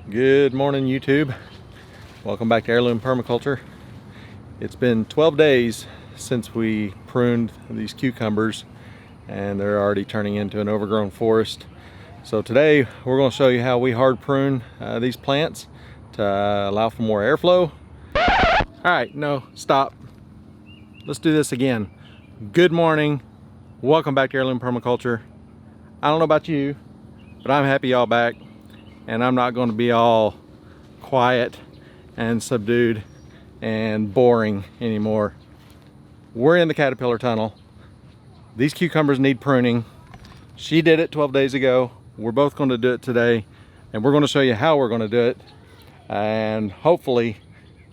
Good morning, YouTube. Welcome back to Heirloom Permaculture. It's been 12 days since we pruned these cucumbers and they're already turning into an overgrown forest. So today we're going to show you how we hard prune these plants to allow for more airflow. All right, no, stop. Let's do this again. Good morning. Welcome back to Heirloom Permaculture. I don't know about you, but I'm happy y'all back. And I'm not going to be all quiet and subdued and boring anymore. We're in the caterpillar tunnel. These cucumbers need pruning. She did it 12 days ago. We're both going to do it today, and we're going to show you how we're going to do it. And hopefully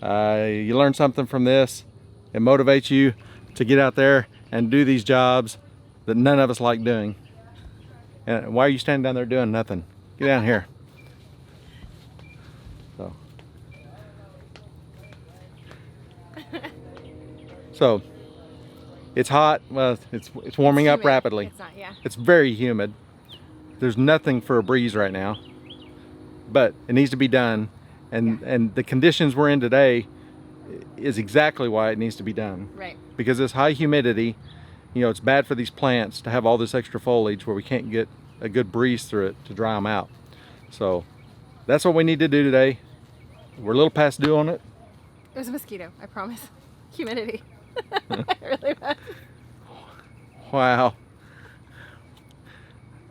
you learn something from this. It motivates you to get out there and do these jobs that none of us like doing. And why are you standing down there doing nothing? Get down here. So it's hot. Well, it's warming up rapidly. It's not, yeah. It's very humid. There's nothing for a breeze right now, but it needs to be done. And the conditions we're in today is exactly why it needs to be done. Right. Because this high humidity, you know, it's bad for these plants to have all this extra foliage where we can't get a good breeze through it to dry them out. So that's what we need to do today. We're a little past due on it. It was a mosquito, I promise. Humidity. Really bad. Wow.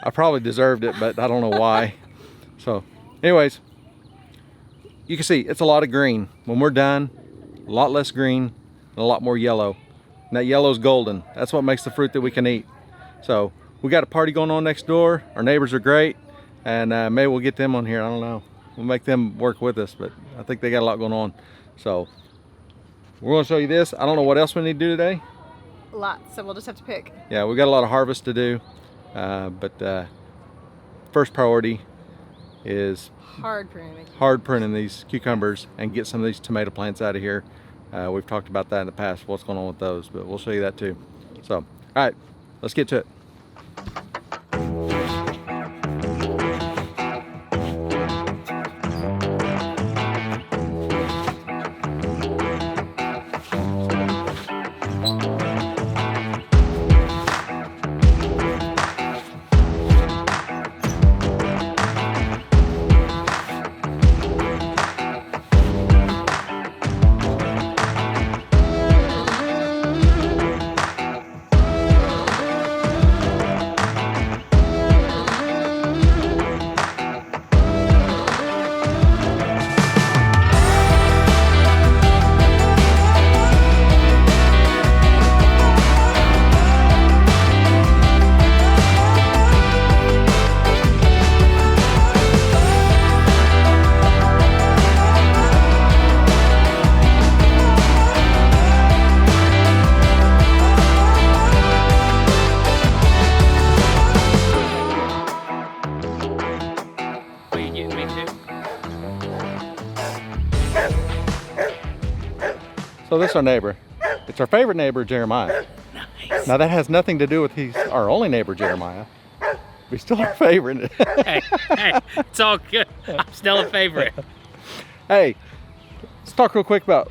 I probably deserved it, but I don't know why. So anyways, you can see it's a lot of green. When we're done, a lot less green and a lot more yellow. And that yellow's golden. That's what makes the fruit that we can eat. So we got a party going on next door. Our neighbors are great, and maybe we'll get them on here. I don't know. We'll make them work with us, but I think they got a lot going on. So we're going to show you this. I don't know what else we need to do today. A lot, so we'll just have to pick. Yeah, we got a lot of harvest to do, but first priority is hard pruning these cucumbers and get some of these tomato plants out of here. We've talked about that in the past, what's going on with those, but we'll show you that too. So, all right, let's get to it. So this is our neighbor. It's our favorite neighbor, Jeremiah. Nice. Now that has nothing to do with he's our only neighbor, Jeremiah. He's still our favorite. hey, it's all good. I'm still a favorite. Hey, let's talk real quick about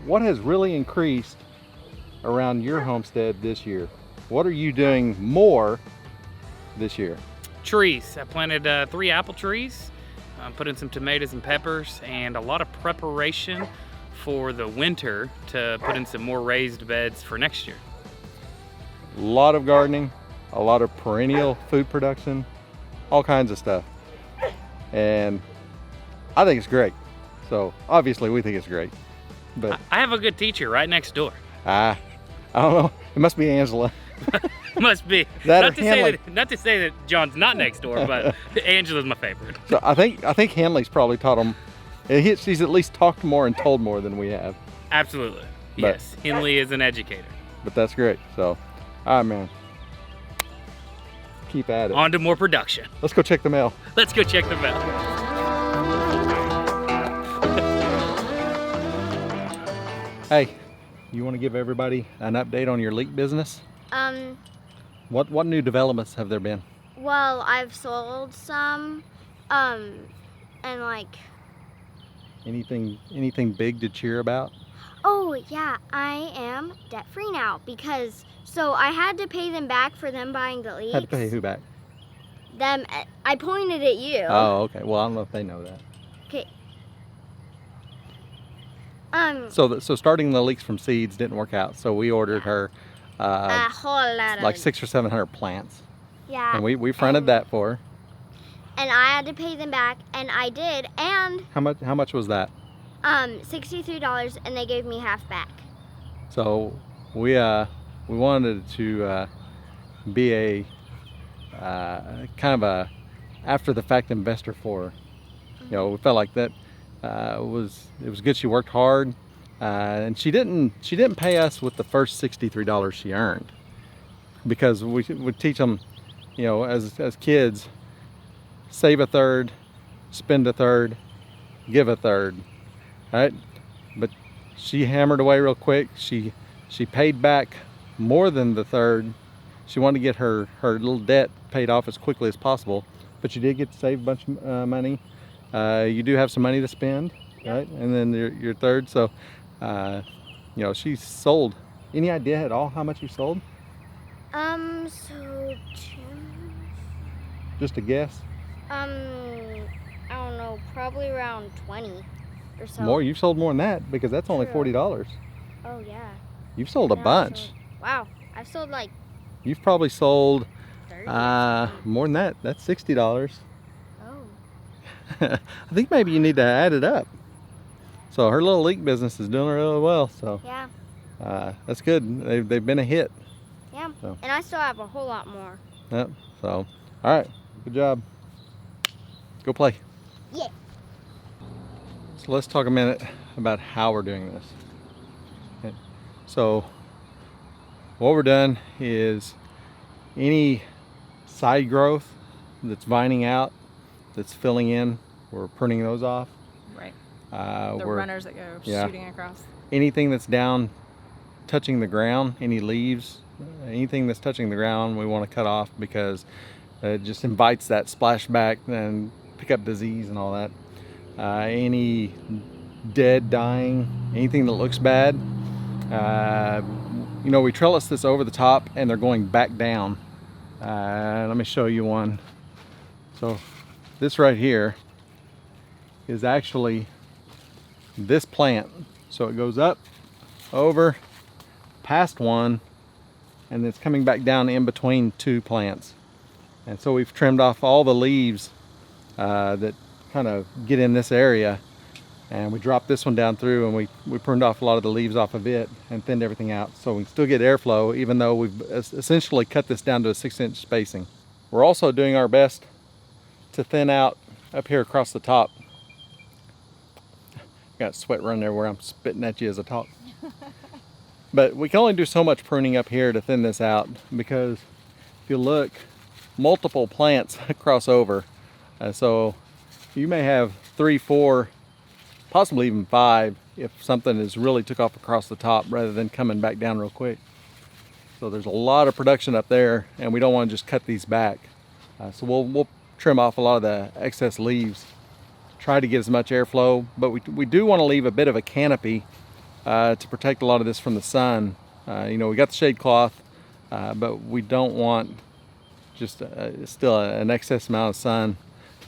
what has really increased around your homestead this year. What are you doing more this year? Trees. I planted 3 apple trees, put in some tomatoes and peppers, and a lot of preparation for the winter to put in some more raised beds for next year. A lot of gardening, a lot of perennial food production, all kinds of stuff. And I think it's great. So obviously we think it's great. But I have a good teacher right next door. I don't know. It must be Angela. Must be. Not to say that John's not next door, but Angela's my favorite. So I think Henley's probably taught him. She's at least talked more and told more than we have. Absolutely. Yes. Henley is an educator. But that's great. So, all right, man. Keep at it. On to more production. Let's go check the mail. Let's go check the mail. Hey, you want to give everybody an update on your leek business? What new developments have there been? Well, I've sold some. And like, Anything big to cheer about? oh yeah, I am debt free now because so I had to pay them back for them buying the leeks. Had to pay who back? Them. I pointed at you. Oh, okay. Well, I don't know if they know that. Okay. So starting the leeks from seeds didn't work out. So we ordered her A whole lot of like 600 or 700 plants, yeah. and we fronted that for her. And I had to pay them back, and I did. And How much was that? $63, and they gave me half back. So we wanted to be a kind of a after the fact investor for her. You know, we felt like that it was good. She worked hard, and she didn't pay us with the first $63 she earned, because we would teach them, you know, as kids, save a third, spend a third, give a third, right? But she hammered away real quick. She paid back more than the third. She wanted to get her little debt paid off as quickly as possible, but you did get to save a bunch of money. You do have some money to spend, right? And then your third. So, you know, she sold. Any idea at all how much you sold? So Just a guess. I don't know, probably around 20 or so. More. You've sold more than that, because that's only True. $40. Oh yeah. You've sold a Yeah, I've bunch. sold- wow, I've sold like You've probably sold 30. more than that. That's $60. Oh. I think maybe you need to add it up. So her little leek business is doing really well. So Yeah. that's good. They've been a hit. Yeah. So. And I still have a whole lot more. Yep. So all right, good job. Go play. Yeah. So let's talk a minute about how we're doing this. Okay. So what we're doing is any side growth that's vining out, that's filling in, we're pruning those off. Right. The We're runners that go yeah. shooting across. anything that's down touching the ground, any leaves, anything that's touching the ground, we want to cut off, because it just invites that splashback and pick up disease and all that. Any dead, dying, anything that looks bad. You know, we trellis this over the top and they're going back down. Let me show you one. So this right here is actually this plant. So it goes up, over, past one, and it's coming back down in between two plants. And so we've trimmed off all the leaves that kind of get in this area, and we dropped this one down through, and we pruned off a lot of the leaves off of it and thinned everything out, so we can still get airflow, even though we've essentially cut this down to a 6-inch spacing. We're also doing our best to thin out up here across the top. Got sweat running everywhere. I'm spitting at you as I talk. But we can only do so much pruning up here to thin this out, because if you look, multiple plants cross over. So you may have 3, 4, possibly even 5 if something is really took off across the top rather than coming back down real quick. So there's a lot of production up there, and we don't want to just cut these back. So we'll trim off a lot of the excess leaves, try to get as much airflow, but we do want to leave a bit of a canopy to protect a lot of this from the sun. You know, we got the shade cloth, but we don't want just still an excess amount of sun,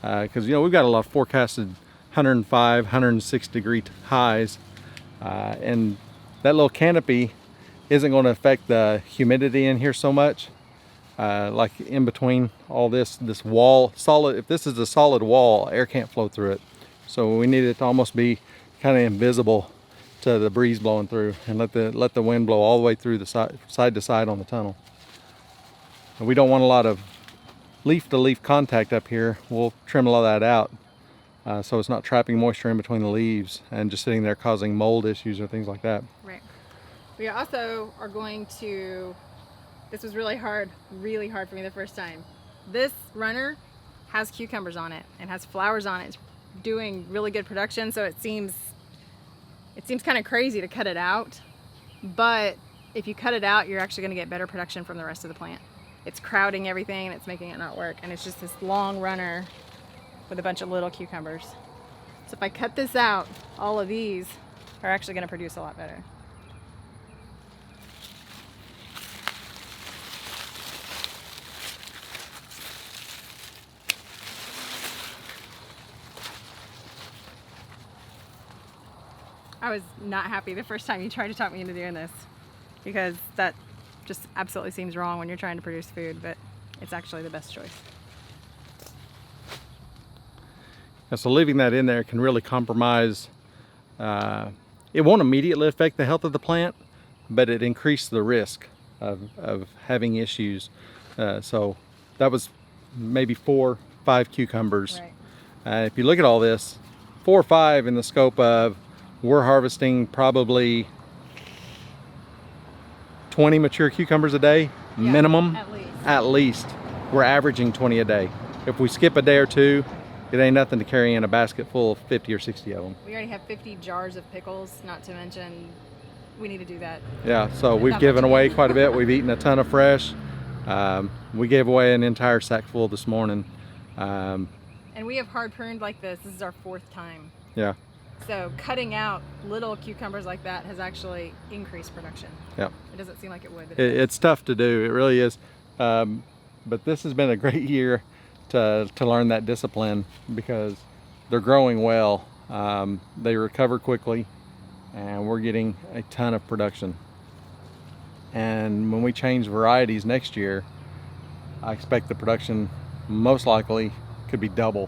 because you know, we've got a lot of forecasted 105, 106 degree highs, and that little canopy isn't going to affect the humidity in here so much. Like in between all this wall, solid, if this is a solid wall, air can't flow through it. So we need it to almost be kind of invisible to the breeze blowing through, and let the wind blow all the way through the side to side on the tunnel. And we don't want a lot of leaf to leaf contact up here. We'll trim a lot of that out, so it's not trapping moisture in between the leaves and just sitting there causing mold issues or things like that. Right. We also are going to, this was really hard for me the first time. This runner has cucumbers on it and has flowers on it. It's doing really good production, so it seems kind of crazy to cut it out, but if you cut it out, you're actually going to get better production from the rest of the plant. It's crowding everything and it's making it not work, and it's just this long runner with a bunch of little cucumbers. So if I cut this out, all of these are actually going to produce a lot better. I was not happy the first time you tried to talk me into doing this, because that just absolutely seems wrong when you're trying to produce food, but it's actually the best choice. And so leaving that in there can really compromise, it won't immediately affect the health of the plant, but it increased the risk of having issues. So that was maybe 4 or 5 cucumbers. Right. If you look at all this, 4 or 5 in the scope of we're harvesting probably 20 mature cucumbers a day, Yeah, minimum. at least. At least. We're averaging 20 a day. If we skip a day or two, it ain't nothing to carry in a basket full of 50 or 60 of them. We already have 50 jars of pickles, not to mention we need to do that. Yeah, so we've Not given much away again. quite a bit. We've eaten a ton of fresh. We gave away an entire sack full this morning. And we have hard pruned like this. This is our 4th time. Yeah, So cutting out little cucumbers like that has actually increased production. yeah. It doesn't seem like it would, but It's tough to do, it really is. But this has been a great year to learn that discipline, because they're growing well. They recover quickly, and we're getting a ton of production. And when we change varieties next year, I expect the production most likely could be double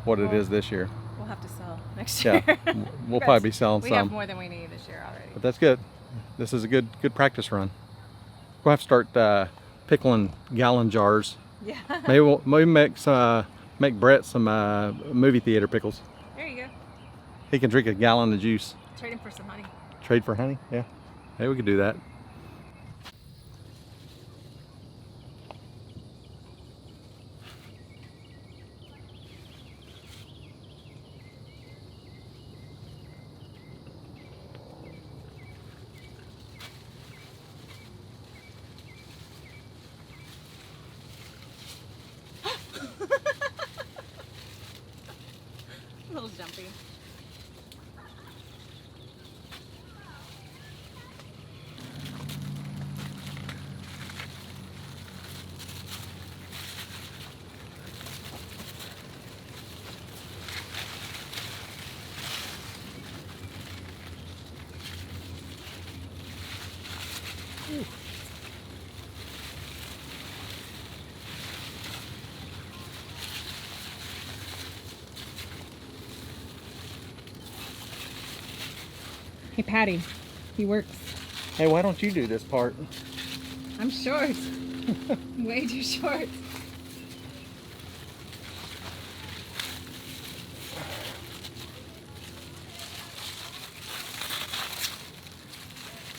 what it Well, is this year. we'll have to sell next year. Yeah, we'll probably be selling We have some, more than we need this year already. but that's good. This is a good practice run. We'll have to start pickling gallon jars. Yeah. Maybe make Brett some movie theater pickles. There you go. He can drink a gallon of juice. Trade him for some honey. Trade for honey? Yeah. Hey, we could do that. A little jumpy. Hey, Patty, he works. Hey, why don't you do this part? I'm short. Way too short.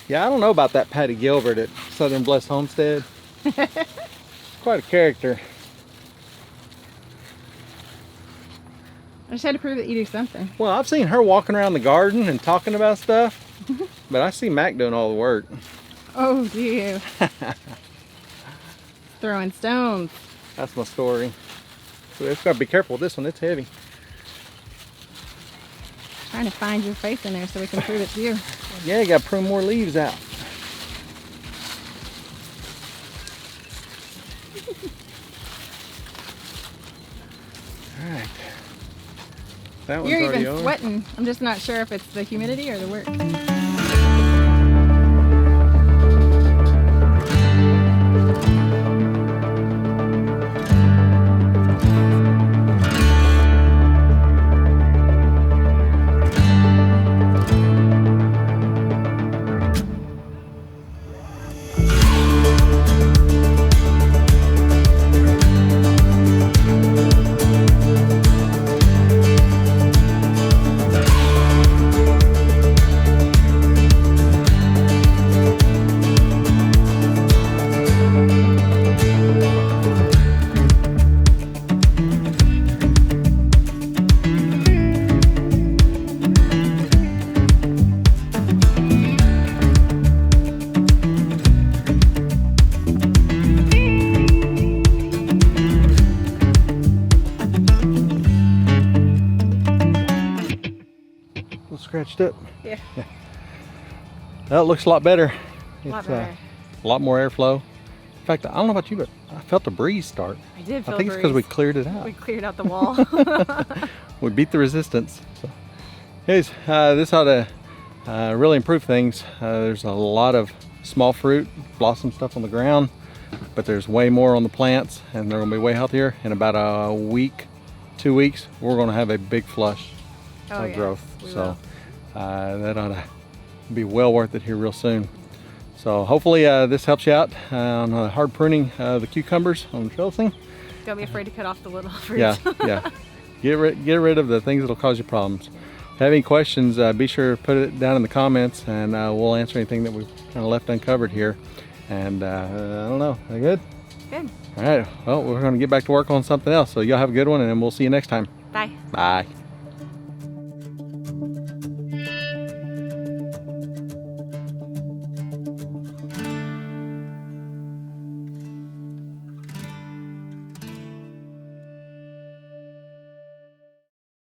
Yeah, I don't know about that Patty Gilbert at Southern Blessed Homestead. Quite a character. I just had to prove that you do something. Well, I've seen her walking around the garden and talking about stuff, but I see Mac doing all the work. Oh, do you? Throwing stones. That's my story. So it's got to be careful with this one, it's heavy. Trying to find your face in there so we can prove it's you. Yeah, you got to prune more leaves out. All right. That one's You're already even on. sweating. I'm just not sure if it's the humidity or the work. scratched up. Yeah. Well, it looks a lot better. A lot It's better. a lot more airflow. In fact, I don't know about you, but I felt the breeze start. I did feel I think a it's because we breeze. cleared it out. We cleared out the wall. We beat the resistance. So, anyways, this ought to really improve things. There's a lot of small fruit, blossom stuff on the ground, but there's way more on the plants, and they're gonna be way healthier. In about a week, 2 weeks, we're gonna have a big flush Oh, of yeah, growth. we So will. that ought to be well worth it here real soon. So hopefully this helps you out on hard pruning the cucumbers on the trellising. Don't be afraid to cut off the little fruit. Yeah, yeah. Get rid of the things that'll cause you problems. If you have any questions, be sure to put it down in the comments, and we'll answer anything that we've kind of left uncovered here. And I don't know, are you good? Good. All right, well, we're going to get back to work on something else. So y'all have a good one, and we'll see you next time. Bye. Bye.